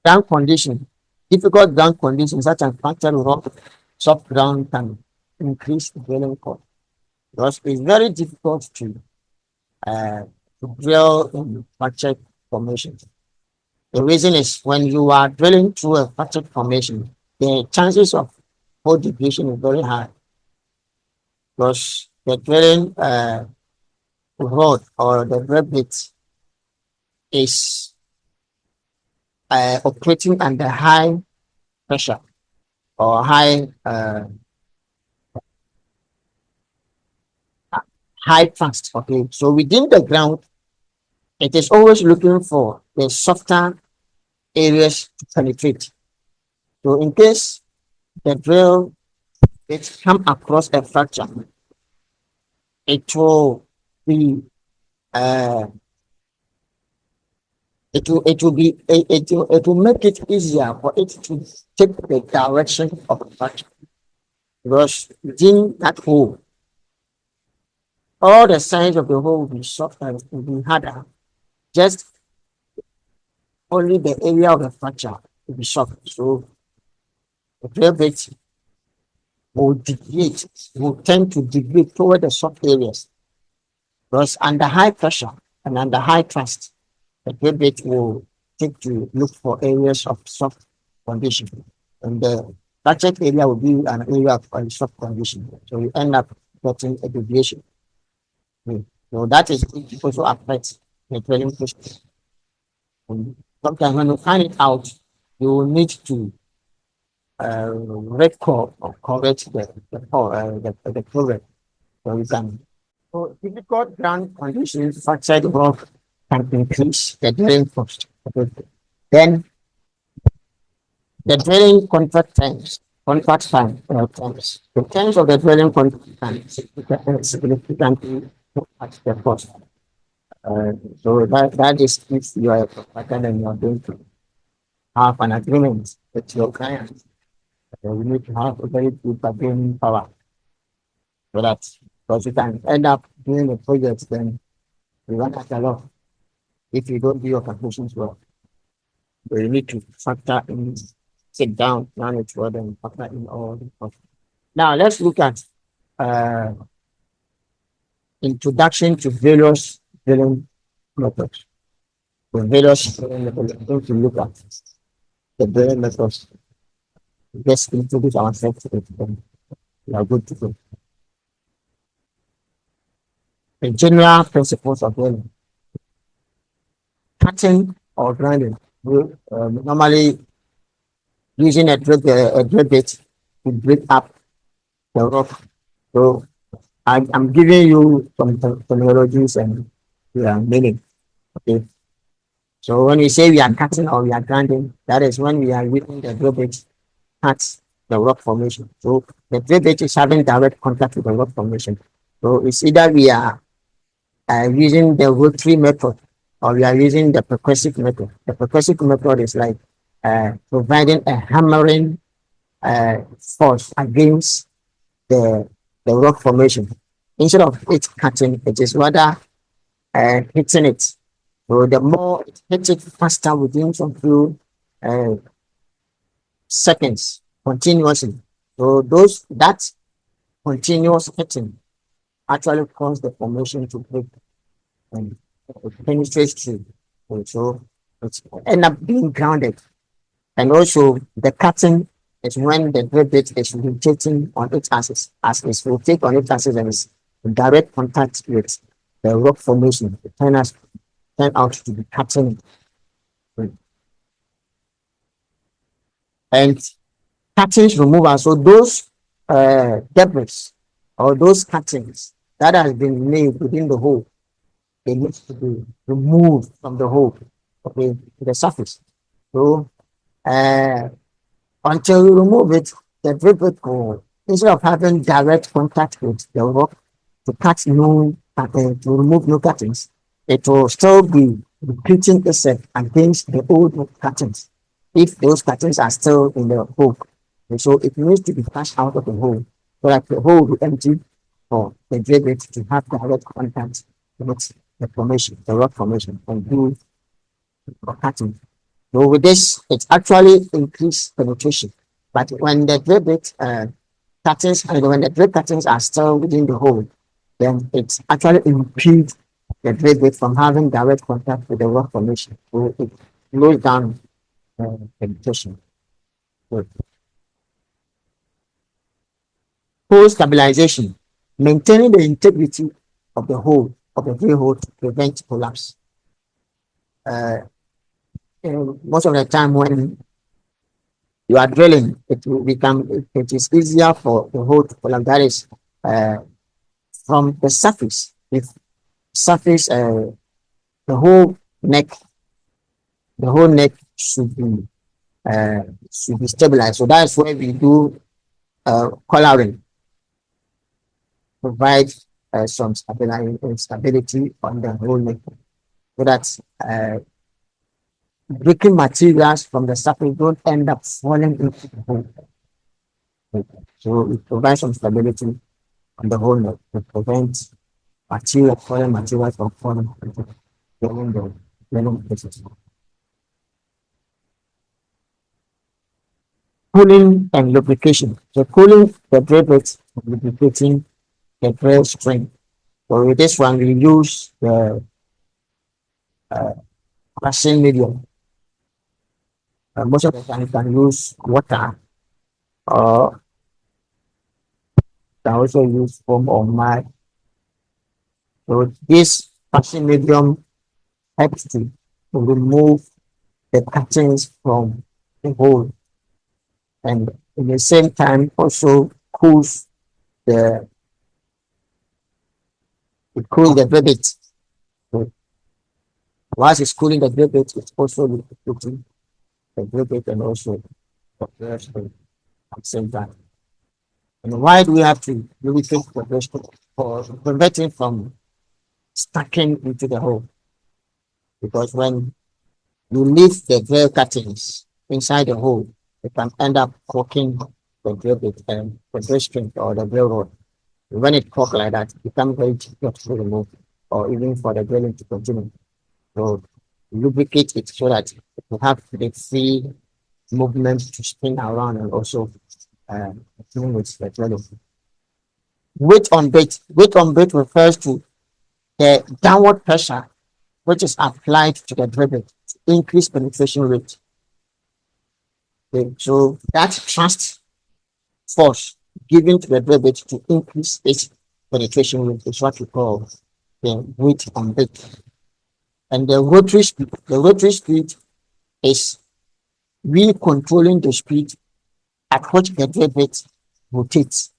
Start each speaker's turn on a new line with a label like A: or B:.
A: ground condition, difficult ground conditions such as fractured rock, soft ground can increase the drilling cost because it's very difficult uh, to drill in fractured formations. The reason is when you are drilling through a fractured formation, the chances of hole depletion is very high because the drilling rod or the drill bit is operating under high pressure or high thrust. Okay, so within the ground, it is always looking for the softer areas to penetrate. So in case the drill it come across a fracture, it will be uh, it will make it easier for it to take the direction of the fracture because within that hole, all the sides of the hole will be softer, will be harder. Just only the area of the fracture will be soft. So the drill bit will deviate, will tend to deviate toward the soft areas. Because under high pressure and under high thrust, the drill bit will take to look for areas of soft condition. And the fractured area will be an area of soft condition. So you end up getting a deviation. So that is it also affects the drilling process. And sometimes when you find it out, you will need to record or correct the program. So you can. So difficult ground conditions outside the rock can increase the drilling cost. Okay. Then the drilling contract time, the terms of the drilling contract time significantly impact the cost. So that is if you are a contractor and you are going to have an agreement with your client. You need to have a very good bargaining power for that. Because you can end up doing a project, then you run out a lot if you don't do your calculations well. So you need to factor in, sit down, plan it well, and factor in all the costs. Now let's look at uh, introduction to various drilling methods. The various drilling methods, we're going to look at the drilling methods. Let's introduce ourselves to it, and we are good to go. The general principles of drilling. Cutting or grinding. We normally using a drill bit to break up the rock. So I'm giving you some terminologies and meaning. Okay. So when we say we are cutting or we are grinding, that is when we are using the drill bit cut the rock formation. So the drill bit is having direct contact with the rock formation. So it's either we are using the rotary method or we are using the percussive method. The percussive method is like providing a hammering force against the rock formation. Instead of it cutting, it is rather hitting it. So the more it hits it faster within some few seconds continuously. So that continuous hitting actually cause the formation to break and it penetrates through. So it end up being grounded. And also the cutting is when the drill bit is rotating on its axis. As it's rotate on its axis and it's in direct contact with the rock formation, it turn out to be cutting. And cuttings removal. So those debris or those cuttings that has been made within the hole, they need to be removed from the hole, okay, to the surface. So until you remove it, the drill bit will, instead of having direct contact with the rock to cut no to remove no cuttings, it will still be repeating itself against the old cuttings if those cuttings are still in the hole. And so it needs to be flushed out of the hole so that the hole will be empty for the drill bit to have direct contact with the formation, the rock formation, and do cutting. So with this, it actually increase penetration. But when the drill bit cuttings, and when the drill cuttings are still within the hole, then it actually impedes the drill bit from having direct contact with the rock formation. So it slows down penetration. So hole stabilization, maintaining the integrity of the hole, of the drill hole to prevent collapse. Uh, Most of the time when you are drilling, it will become, it is easier for the hole to collapse. That is uh, from the surface. If surface, the whole neck, the whole neck uh, should be stabilized. So that's why we do coloring, provide some stability on the whole neck, so that breaking materials from the surface don't end up falling into the hole. So it provides some stability on the whole neck to prevent foreign materials from falling into the learning places. Cooling and lubrication. So cooling the draperies, lubricating the drill string. So with this one, we use the crushing medium. Most of the time, you can use water or can also use foam or mud. So this crushing medium helps to remove the cuttings from the hole, and at the same time also cools the it cools the rivet. So whilst it's cooling the rivet, it's also lubricating the rivet and also the drill string at the same time. And why do we have to lubricate the drill string? For preventing from stacking into the hole? Because when you leave the drill cuttings inside the hole, it can end up corking the drill bit and the drill string or the drill rod. When it corks like that, it becomes very difficult to remove or even for the drilling to continue. So lubricate it so that it will have the free movement to spin around and also continue with the drilling. Weight on bait. Weight on bait refers to the downward pressure which is applied to the drill bit to increase penetration rate. Okay, so that thrust force given to the drill bit to increase its penetration rate is what we call the weight on bait. And the rotary speed is we controlling the speed at which the drill bit rotates